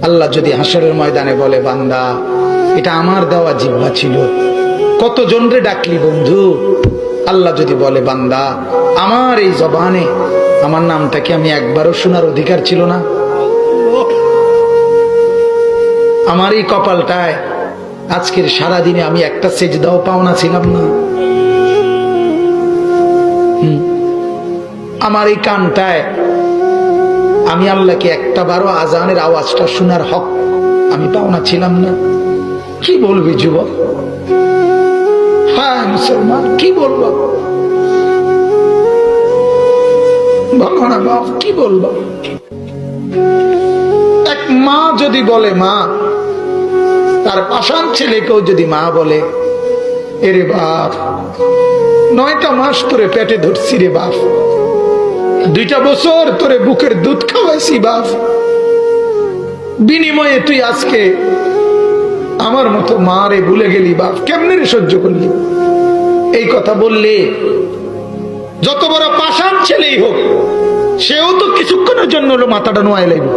আল্লাহ যদি হাসরের ময়দানে বলে, বান্দা এটা আমার দেওয়া জিহ্বা ছিল, কতজন রে ডাকলি বন্ধু। আল্লাহ যদি বলে, বান্দা আমার এই জবানে আমার নামটা কি আমি একবারও শোনার অধিকার ছিল না? আমার এই কপালটায় আজকের সারাদিনে আমি একটা সেজদাও পাওনা ছিলাম না? আমার এই কানটায় আমি আল্লাহকে একটা বারো আজানের আওয়াজটা শোনার হক আমি পাওনা ছিলাম না? কি বলবি যুবক? হ্যাঁ মুসলমান, কি বলবো? বলো না বাপ, কি বলবো? এক মা যদি বলে, মা তার পাষাণ ছেলেকেও যদি মা বলে, এরে বাপ 9টা মাস তোরে পেটে ধরছি রে বাপ, 2টা বছর তোরে বুকের দুধ খাওয়াইছি বাপ, বিনিময়ে তুই আজকে আমার মতো মা রে ভুলে গেলি বাপ, কেমনে রে সহ্য করলি? এই কথা বললে যত বড় পাষাণ ছেলেই হোক, সেও তো কিছুক্ষণের জন্য মাথাটা নোয়াই লাগবে।